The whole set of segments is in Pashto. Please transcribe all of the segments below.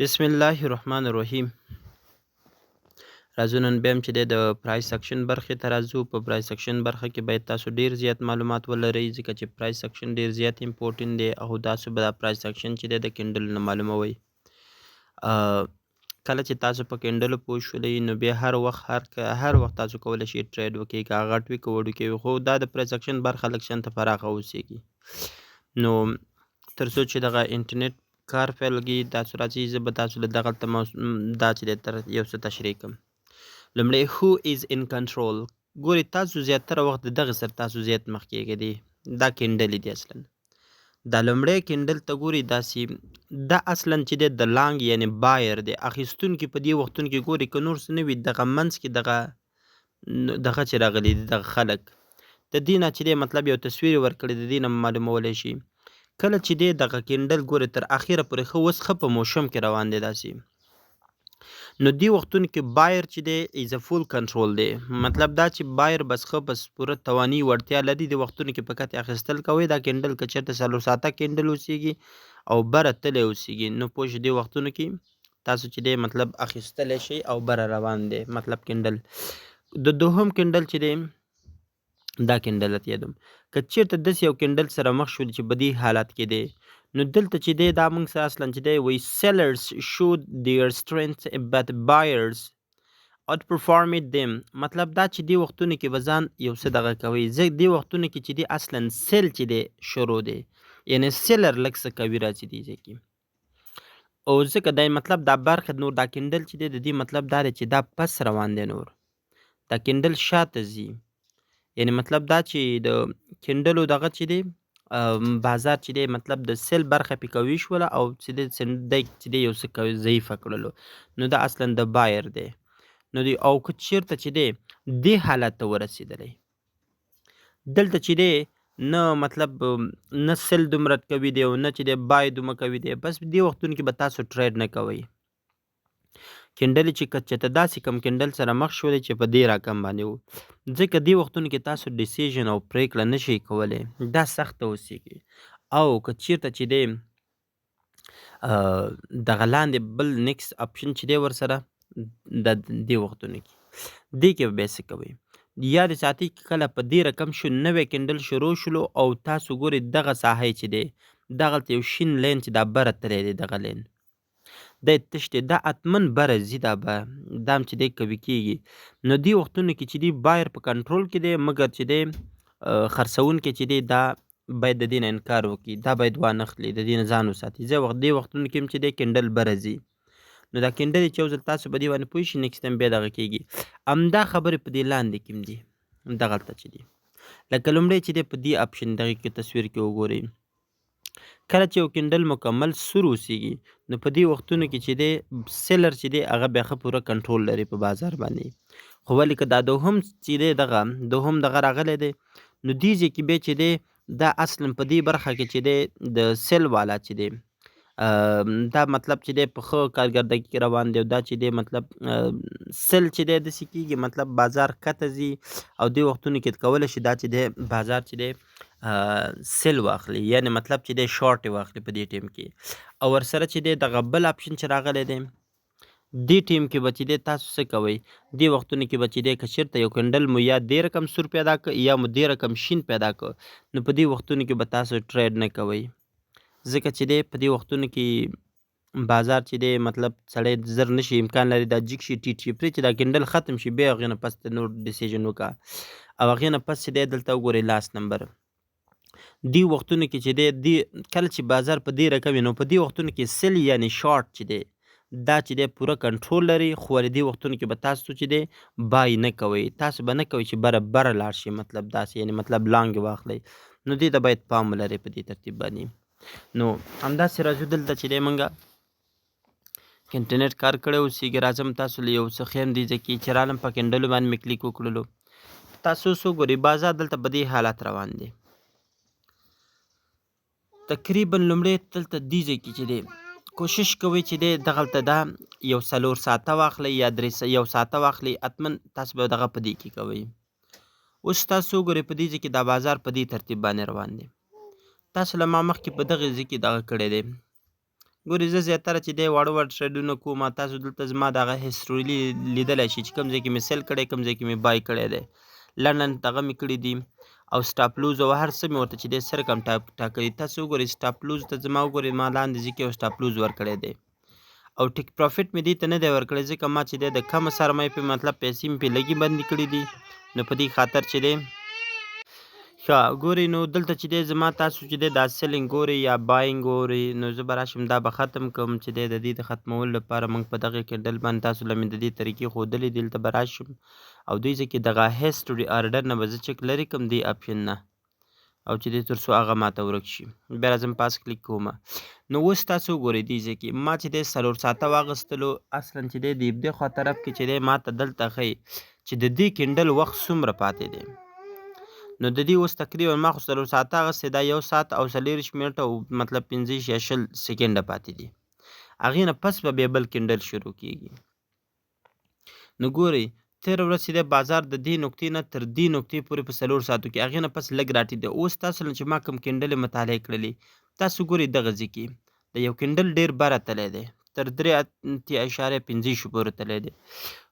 بسم الله الرحمن الرحیم. راځو نن بیا هم چې دی د پرایس اکشن برخې ته راځو. په پرایس اکشن برخه کې باید تاسو ډیر زیات معلومات ولرئ ځکه چې پرایس اکشن ډیر زیات امپورټنټ دی او تاسو به دا پرایس اکشن چې دی د کینډل نه معلوموئ. کله چې تاسو په کینډل پوه شولئ نو بیا هر وخت تاسو کولی شئ ټریډ وکړئ، که هغه غټ وي که وړوکی وي، خو دا د پرایس اکشن برخه لږ شانته پراخه اوسیږي. نو تر څو چې دغه انټرنیټ کار پیلږي تاسو راځئ زه به تاسو له دغلته دا چې دی تر یو څه تشریح کړم. لومړی who is in control. ګورئ تاسو زیاتره وخت د دغه سره تاسو زیات مخکې دی دا کینډلې دی اصلا. دا لومړی کینډل ته ګورئ داسې دا اصلا چې دی د لانګ یعنی بایر دی اخیستونکي په دې وختونو کې ګورئ که نور څه نه وي دغه منځ کې دغه چې راغلی دي دغه خلک د دې نه چې دی مطلب یو تصویر ورکړی د دې نه معلومولی شي. کله چې دی دغه کینډل ګورئ تر اخره پورې اوس ښه په موشم کې روان دی داسې، نو دې وختونو کې بایر چې دی از ا فول کنټرول دی. مطلب دا چې بایر بس ښه بس پوره تواني وړتیا لري دې وختونو کې فقط اخیستل کوئ. دا کینډل که چېرته 4 ساعته کینډل اوسیږي او بره تللی اوسیږي نو پوه شئ دې وختونو کې تاسو چې دی مطلب اخیستلی شئ او بره روان دی مطلب کینډل. د دوهم کینډل چې دی دا کینډل ته یادوم که چېرته داسې یو کینډل سره مخ شول چې په دې حالت کې دی نو دلته چې دی دا موږ سره اصلا چې دی وایي sellers showed their strength but buyers outperformed them. مطلب دا چې دې وختونو کې به ځان یو څه دغه کوي دې وختونو کې چې دی اصلا سیل چې دی شروع دی یعنی سیلر لږ څه کوي راځي دې ځای کې او ځکه دا مطلب دا برخه نور دا کینډل چې دی د دې مطلب دا دی چې دا پس روان دی نور دا کینډل شاته ځي یعنی مطلب دا چې د کینډلو دغه چې دی بازار چې دی مطلب د سیل برخه پې قوي شوله او چې دی چې دی یو څه ضعیفه کړلو نو دا اصلا د بایر دی نو دی او که چېرته چې دی دې حالت ته ورسېدلی دلته چې دی نه مطلب نه سیل دومره کوي دی او نه چې دی بای دومره کوي دی بس دې وختونو کې به تاسو ټریډ نه کوئ. کینډلې چې که چېرته داسې کم کینډل سره مخ شولې چې په دې رقم باندې و ځکه دې وختونو کې تاسو ډیسیژن او پرېکړه نشئ کولی دا سخته اوسیږي او که چېرته چې دی دغه لاندې بل نیکسټ اپشن چې دی ورسره د دې وختونو کې دې کې به بیا څه کوئ یاد ساتئ کله په دې رقم شو نوی کینډل شروع شلو او تاسو ګورئ دغه ساحه چې دی دغلته یو شین لین چې دا بره تللی دی دغه لین دا تش دی دا اتمن بره ځي دا به دا هم چې دی قوي کېږي نو دې وختونو کې چې دی بایر په کنټرول کې دی مګر چې دی خرڅونکي چې دی دا باید د دې نه انکار وکړي دا باید وانخلي د دې نه ځان وساتي دې وختونو کې هم چې دی کینډل بره ځي نو دا کینډل چې یو ځل تاسو په دې باندې پوه شئ نیکسټ ټایم بیا دغه کېږي همدا خبرې په دې لاندې کې هم دي دغلته چې دی لکه لومړی چې دی په دې اپشن دغه کې تصویر کې وګورئ کله چې یو کینډل مکمل سور اوسیږي نو په دې وختونو کې چې دی سیلر چې دی هغه بیا ښه پوره کنټرول لري په بازار باندې خو ولې که دا دوهم چې دی دوهم دغه راغلی دی نو دې ځای کې بیا چې دی دا اصلا په دې برخه کې چې دی د سیل والا چې دی دا مطلب چې دی په ښه کارګردګي کې روان دی او دا چې دی مطلب سیل چې دی داسې کېږي مطلب بازار ښکته ځي او دې وختونو کې کولی شي دا چې دی بازار چې دی سیل واخلي یعنی مطلب چې دی شارټ واخلي په دې ټیم کې او ورسره چې دی دغه بل اپشن چې راغلی دی دې ټیم کې به چې دی تاسو څه کوئ دې وختونو کې به چې دی که چېرته یو کینډل مو یا دې رقم سور پیدا کړ یا مو دې رقم شین پیدا کړ نو په دې وختونو کې به تاسو ټریډ نه کوئ ځکه چې دی په دې وختونو کې بازار چې دی مطلب سړی زر نشي امکان لري دا جګ شي ټیټ شي پرې چې دا کینډل ختم شي بیا هغې نه پس ته نور ډیسیژن وکړه او هغې نه پس چې دی دلته وګورئ لاست نمبر دې وختونو کې چې دی کله چې بازار په دې رقم وي نو په دې وختونو کې سیل یعنی شارټ چې دی دا چې دی پوره کنټرول لري خو ولې دې وختونو کې به تاسو چې دی بای نه کوئ تاسو به نه کوئ چې بره لاړ شي مطلب داسې یعنی مطلب لانګ واخلئ نو دې ته باید پام ولرئ په دې ترتیب باندې. نو همداسې راځو دلته چې دی موږ انټرنیټ کار کړی اوسېږي راځم تاسو له یو څه ښیم دې ځای کې چې رالم په کینډلو باندې مې کلیک وکړلو تاسو اوس وګورئ بازار دلته په دې حالت روان دی تقریبا لومړی دلته دې ځای کې چې دی کوشش کوئ چې دی دغلته دا یو 4 ساعته واخلئ یا 1 ساعته واخلئ حتما تاسو به دغه په دې کې کوئ. اوس تاسو وګورئ په دې ځای کې دا بازار په دې ترتیب باندې روان دی تاسو له ما مخکې په دغه ځای کې دغه کړی دی ګورئ زه زیاتره چې دی واړه ټریډونه کوم. تاسو دلته زما دغه هسټوري لیدلی شئ چې کوم ځای کې مې سیل کړی، کوم ځای کې مې بای کړی دی. لنډن دغه مې کړي دي او سټاپ لوز او هر څه مې ورته چې دی سره کم ټاکلي. تاسو وګورئ سټاپ لوز ته زما وګورئ ما لاندې ځای کې یو سټاپ لوز ورکړی دی او ټیک پروفیټ مې دې ته نه دی ورکړی ځکه ما چې دی د کمه سرمایې په مطلب پیسې مې پرې لږې بندې کړي دي، نو په دې خاطر چې دی ښه ګورئ نو دلته چې دی زما تاسو چې دی دا سیلینګ ګورئ یا باینګ ګورئ، نو زه به راشم دا به ختم کړم چې دی د دې د ختمولو لپاره موږ په دغه کینډل باندې تاسو له مې د دې طریقې ښودلې دي. دلته به راشم او دوی ځای کې دغه هسټوري آرډر نه به زه چک لرې کړم دې اپشن نه او چې دی تر څو هغه ماته ورک شي. بیا راځم پاس کلیک کوم. نو اوس تاسو وګورئ دې ځای کې ما چې دی 4 ساعته واخیستلو اصلا چې دی د ابدې خوا طرف کې چې دی ماته دلته ښیي چې د دې کینډل وخت څومره پاتې دی. نو د دې اوس تقریبا ما خو 4 ساعته اخیستی دا 1 ساعت او 40 منټه او مطلب 15 یا 20 سکنډه پاتې دي. هغې نه پس به بیا بل کینډل شروع کېږي. نو ګورئ تېره ورځ چې دی بازار د دې نقطې نه تر دې نقطې پورې په 4 ساعتو کې هغې نه پس لږ راټیټ دی. اوس تاسو نه چې ما کوم کینډلې مطالعه کړلې تاسو ګورئ دغه ځای کې د یو کینډل ډېر بره تللی دی تر 3.15 پورې تللی دی،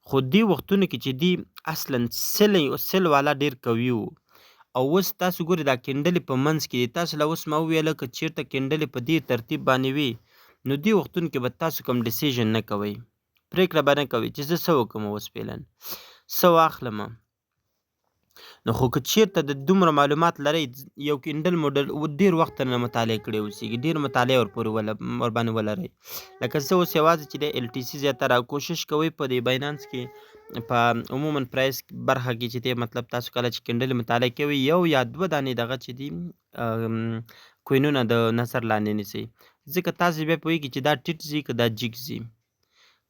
خو دې وختونو کې چې دی اصلا سیل والا ډېر قوي و او اوس تاسو ګورئ دا کینډلې په منځ کې دي. تاسو له اوس ما وویله که چېرته کینډلې په دې ترتیب باندې وي نو دې وختونو کې به تاسو کوم ډیسیژن نه کوئ، پرېکړه به نه کوئ چې زه څه وکړم اوس فعلا څه واخلم. نو خو که چېرته د دومره معلومات لرئ یو کینډل موډل ډېر وخت نه مطالعه کړی اوسېږي، ډېر مطالعه ورباندې ولرئ. لکه زه اوس یوازې چې دی LTC زیاتره کوشش کوئ په دې باینانس کې په عموما پرایس برخه کې چې دی مطلب تاسو کله چې کینډل مطالعه کوئ 1 یا 2 دانې دغه چې دي کوینونه د نظر لاندې نیسئ، ځکه تاسو بیا پوهېږئ چې دا ټیټ ځي که دا جګ ځي.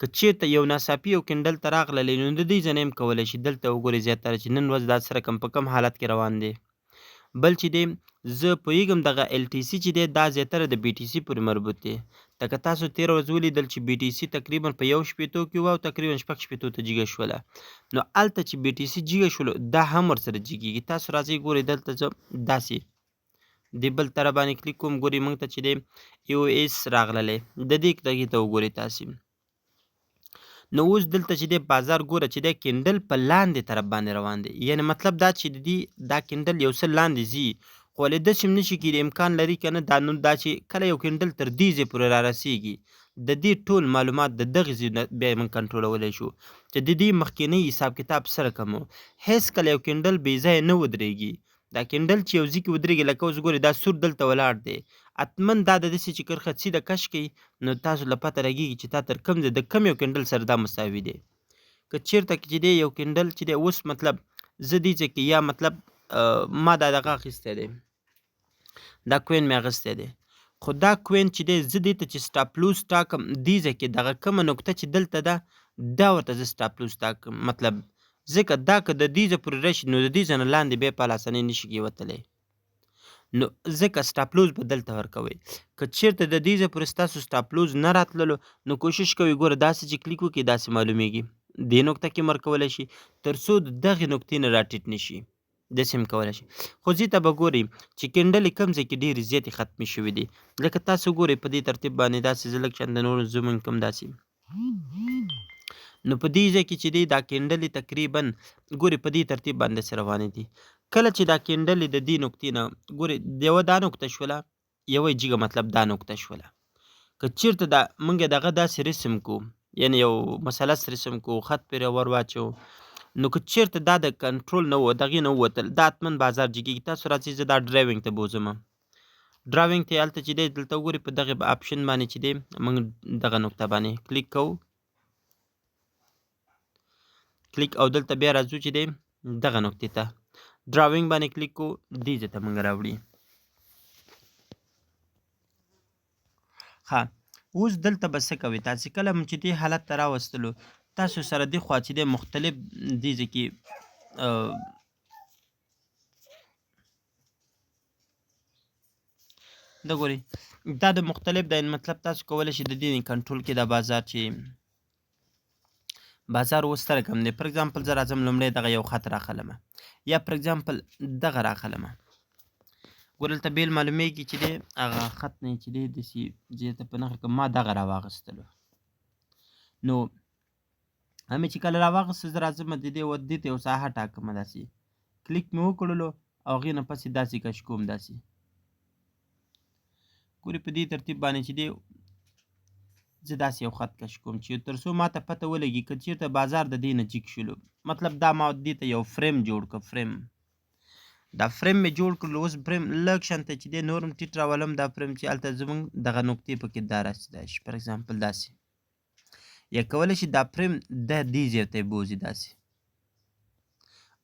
که چېرته یو ناڅاپي یو کینډل ته راغللی نو د دې ځای نه هم کولی شي. دلته وګورئ زیاتره چې نن ورځ دا سره په کم حالت کې روان دی. بل چې دی زه پوهېږم دغه LTC چې دی دا زیاتره د BTC پورې مربوط دی. لکه تاسو تېره ورځ ولیدل چې BTC تقریبا په 1 شپېتو کې وه او تقریبا 6 شپېتو ته جګه شوله. نو هلته چې BTC جګه شولو دا هم ورسره جګېږي. تاسو راځئ ګورئ دلته زه داسې د بل طرف باندې کلیک کوم ګورئ موږ ته چې دی EOS راغللی د دې دغې ته وګورئ تاسې. نو اوس دلته چې دی بازار ګوره چې دی کینډل په لاندې طرف باندې روان دی، یعنې مطلب دا چې د دې دا کینډل یو څه لاندې ځي خو ولې داسې هم نشي کېدی امکان لري که نه دا چې کله یو کینډل تر دې ځای پورې رارسېږي د دې ټول معلومات د دغې ځای نه بیا یې موږ کنټرولولی شو چې د دې مخکینی حساب کتاب سره کوم هېڅ کله یو کینډل بې ځایه نه ودرېږي. دا کینډل چې یو ځای کې ودرېږي لکه اوس ګورئ دا سور دلته ولاړ دی حتمن دا د داسې چې کرښه سیده کش کوي نو تاسو له پته لګېږي چې تا تر کوم ځای د کم یو کینډل سره دا مساوي دی. که چېرته چې دی یو کینډل چې دی اوس مطلب زه دې ځای کې یا مطلب ما دا دغه اخیستی دی دا کوین مې اخیستی دی خو دا کوین چې دی زه دې ته چې سټاپ لوز ټاکم دې ځای کې دغه کومه نقطه چې دلته ده دا ورته زه سټاپ لوز ټاکم مطلب ځکه دا که د دې ځای پورې راشي نو د دې ځای نه لاندې بیا په اسانۍ نشي کېوتلی. نو ځکه سټاپ لوز به دلته ورکوئ. که چېرته د دې ځای پورې ستاسو سټاپ لوز نه راتللو نو کوشش کوئ ګوره داسې چې کلیک وکړئ داسې معلومیږي دې نقطه کې ورکولی شي تر څو د دغې نقطې نه راټیټ نه شي. داسې هم کولی شي. خو دې ته به ګورئ چې کینډلې کوم ځای کې ډېرې زیاتې ختمې شوې دي. لکه تاسو ګورئ په دې ترتیب باندې داسې زه لږ چنده نور زوم ان کړم داسې. نو په دې ځای کې چې دی دا کینډلې تقریبا ګورئ په دې ترتیب باندې روانې دي. کله چې دا کینډلې د دې نقطې نه ګورئ یوه دا نقطه شوله یوه جګه مطلب دا نقطه شوله. که چېرته دا موږ دغه داسې رسم کړو یعنې یو مثلث رسم کړو خط پرې ور واچو نو که چېرته دا د کنټرول نه و دغې نه ووتل دا حتمن بازار جګېږي. تاسو راځئ زه دا ډرایوینګ ته بوځم. ډرایوینګ ته هلته چې دی دلته وګورئ په دغې آپشن باندې چې دی موږ دغه نقطه باندې کلیک کوو کلیک او دلته بیا راځو چې دی دغه نقطې ته ډراوینګ باندې کلیک کوو دې ځای ته موږ راوړي. ښه اوس دلته به څه کوئ تاسې کله چې دې حالت ته راوستلو تاسو سره دې خوا چې دی مختلف دې ځای کې دا ګورئ دا د مختلف دی مطلب تاسو کولی شئ د دې کنټرول کې دا بازار چې بازار اوس سره کم دی. پر اگزامپل زه راځم لومړی دغه یو خط راخلمه یا پر اگزامپل دغه راخلمه ګوره دلته بیل معلومیږي چې دی هغه خط نه چې دی داسې ځای ته په نښه کړه ما دغه راواخیستلو. نو همې چې کله راواخیسته زه راځم د دې ته یو ساحه ټاکمه داسې کلیک مې وکړلو او هغې نه پسې داسې کش کوم داسې ګورې په دې ترتیب باندې چې دی زه داسې یو خط کش کوم چې تر څو ما ته پته ولګي که چېرته بازار د دې نه جګ شولو مطلب دا ما دې ته یو فریم جوړ کړ دا فریم مې جوړ کړلو. اوس فریم لږ شانته چې دی نور هم ټیټ راولم دا فریم چې هلته زموږ دغه نقطې پکې دا راسېدای شي فار اګزامپل داسې یا کولی شي دا فریم د دې ځای ته یې بوځي داسې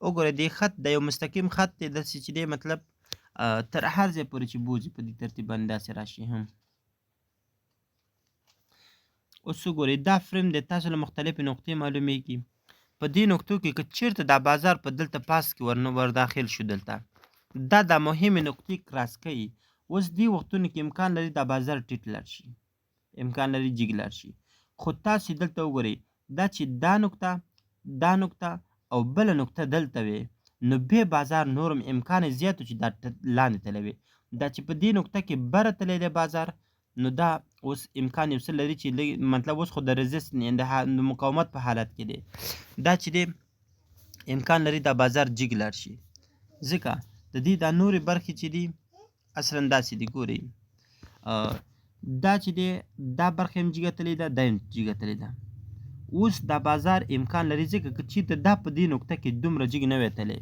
وګوره دې خط د یو مستقیم خط دی داسې چې دی مطلب تر هر ځای پورې چې بوځي په دې ترتیب باندې داسې راشي هم. اوس وګورئ دا فریم دی تاسو له مختلفې نقطې معلومیږي په دې نقطو کې که چېرته دا بازار په دلته پاس کې ور داخل شو دلته دا مهمې نقطې کراس کوي. اوس دې وختونو کې امکان لري دا بازار ټیټ لاړ شي امکان لري جګ لاړ شي خو تاسې دلته وګورئ دا چې دا نقطه او بله نقطه دلته وي نو بیا بازار نورم امکان زیات چې دا لاندې تللی وي دا چې په دې نقطه کې بره تللی دی بازار نو دا اوس امکان یو څه لري چې مطلب اوس خو د رزست د مقاومت په حالت کې دی دا چې دی امکان لري دا بازار جګ لاړ شي ځکه د دې دا نورې برخې چې دي اصلا داسې دي ګورئ دا چې دی دا برخه هم جګه تللی ده دا هم جګه تللی ده. اوس دا بازار امکان لري ځکه که چېرته دا په دې نقطه کې دومره جګ نه وی تللی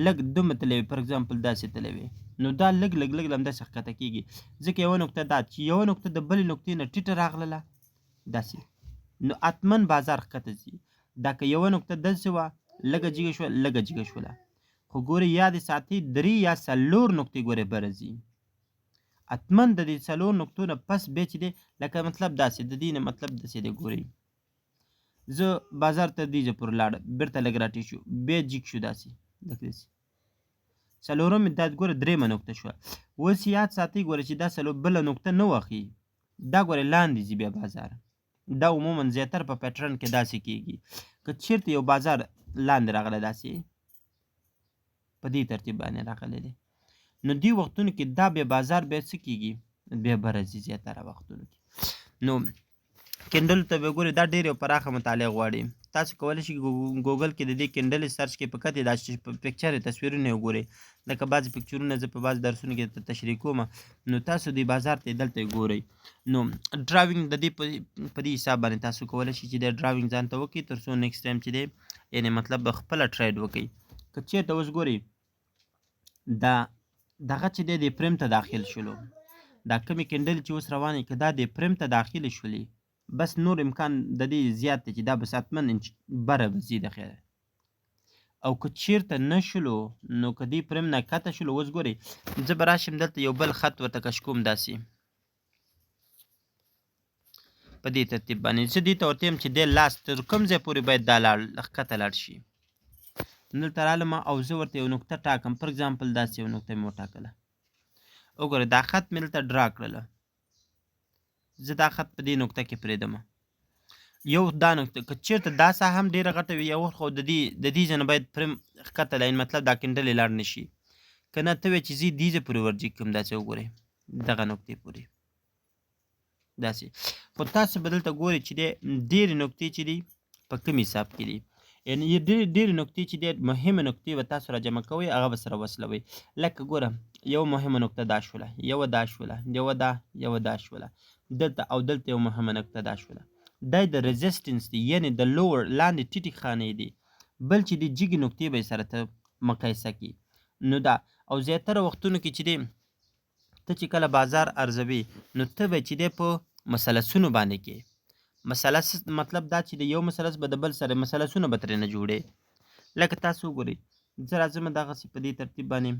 لږ دومره تللی وي فار اګزامپل داسې تللی وي نو دا لږ همداسې ښکته کېږي ځکه یوه نقطه دا چې یوه نقطه د بلې نقطې نه ټیټه راغلله داسې نو حتما بازار ښکته ځي. دا که یوه نقطه داسې وه لږه جګه شوله خو ګورئ یا دې ساتئ 3 یا 4 نقطې ګورئ بره ځي حتما د دې 4 نقطو نه پس بیا چې دی لکه مطلب داسې د دې نه مطلب داسې دی ګورئ زه بازار ته دې ځای پورې لاړم بېرته لږ راټیټ شو بیا جګ شو داسې لکه داسې څلورم دا ګوره درېیمه نقطه شوه. اوس یاد ساتئ ګوره چې دا بله نقطه نه واخلي دا ګوره لاندې ځي بیا بازار دا عموما زیاتر په پیټرن کې داسې کېږي که چېرته یو بازار لاندې راغلی داسې په دې ترتیب باندې راغلی دی نو دې وختونو کې دا بیا بازار بیا څه کېږي بیا بره ځي زیاتره وختونو کې. نو کینډل ته به ګورئ دا ډېر یو پراخه مطالعه غواړي تاسو کولی شئ ګوګل کې د دې کینډل سرچ کې په کتې دا پکچر تصویرونه یې وګورئ لکه بعضې پکچرونه زه په بعضې درسونو کې تشریح کوم نو تاسو دې بازار ته دلته یې ګورئ. نو ډراوینګ د دې په دې حساب باندې تاسو کولی شئ چې د ډراوینګ ځان ته وکړئ تر څو نیکسټ ټایم چې دی یعنې مطلب خپله ټریډ وکړئ. که چېرته اوس ګورئ دغه چې دی د فریم ته داخل شولو دا کومې کینډل چې اوس روانې که دا د فریم ته داخلې شولې بس نور امکان د دې زیات دی چې دا بس حتما بره به ځي د خیره او که چېرته نه شولو نو که دې فریم نه کته شولو اوس ګورئ زه به راشم دلته یو بل خط ورته کش کوم داسې په دې ترتیب باندې زه دې ته ورته یم چې دی لاس تر کوم ځای پورې باید دا ښکته لاړ شي دلته رالم او زه ورته یو نقطه ټاکم فار اګزامپل داسې یو نقطه مې وټاکله وګوره دا خط مې دلته ډرا کړله زه دا خط په دې نقطه کې پرېږدم یو دا نقطه که چېرته دا ساحه هم ډېره غټه وي یو خو د دې ځای نه باید فریم ښکته لاین مطلب دا کینډل یې لاړ نه شي که نه ته وایې چې زه دې ځای پورې ورجګ کړم داسې وګورئ دغه نقطې پورې داسې خو تاسو به دلته ګورئ چې دی ډېرې نقطې چې دي په کوم حساب کې دي یعنې ډېرې نقطې چې دي مهمه نقطې به تاسو را جمع کوئ هغه به سره وصلوئ لکه ګوره یو مهمه نقطه دا شوله یوه دا شوله یوه دا شوله دلته او دلته یو مهمه نقطه دا شوله دا د رزسټنس دی یعنې د لوور لاندې ټیټې خانې دي بل چې د جګې نقطې به یې سره ته مقایسه کړي نو دا او زیاتره وختونو کې چې دی ته چې کله بازار ارزوي نو ته به چې دی په مثلثونو باندې کې مثلث مطلب دا چې د یو مثلث به د بل سره مثلثونه به ترې نه جوړې لکه تاسو وګورئ زه راځم دغسې په دې ترتیب باندې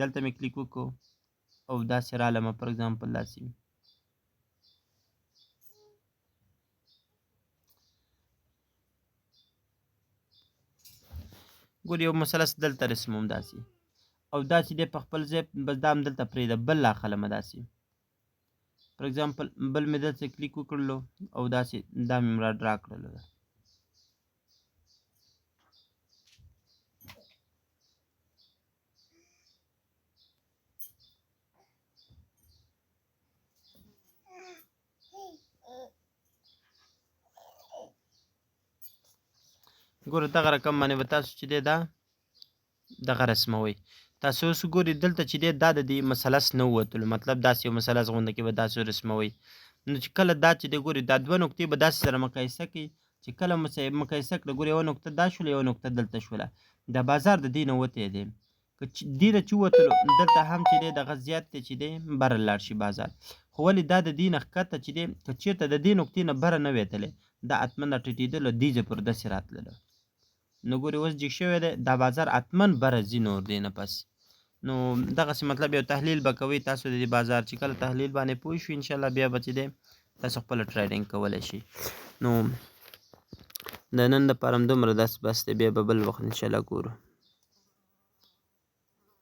دلته مې کلیک وکړو او داسې رالمه فار اګزامپل داسې ګورئ یو مثلث دلته رسموم داسې او دا چې دی په خپل ځای بس دا هم دلته پرېږده بل راخلمه داسې فار اګزامپل بل مې دلته کلیک وکړلو او داسې دا مې را ډرا کړلو ګوره دغه رقم باندې به تاسو چې دی دا دغه رسموئ. تاسو اوس ګورئ دلته چې دی دا د دې مثلث نه ووتلو، مطلب داسې یو مثلث غونډه کې به داسې رسموئ. نو چې کله دا چې دی ګورئ دا دوه نقطې به داسې سره مقایسه کړئ چې کله مقایسه کړه ګورئ یوه نقطه دا شوله یوه نقطه دلته شوله. دا بازار د دې نه وتی دی، که دې نه چې ووتلو دلته هم چې دی دغه زیات دی چې دی بره لاړ شي بازار. خو ولې دا د دې نه ښکته چې دی که چېرته د دې نقطې نه بره نه وی تللی دا حتما دا ټیټېدلو دې ځای پورې داسې راتللو. نو ګورئ اوس جګ شوی دی دا بازار حتما بره ځي نور دی نه پس. نو دغسې مطلب یو تحلیل به کوئ تاسو د دې بازار چې کله تحلیل باندې پوه شو انشاءالله بیا به چې دی تاسو خپله ټریډینګ کولی شئ. نو د نن دپاره همدومره بس دی، بیا به بل وخت انشاءالله ګورو.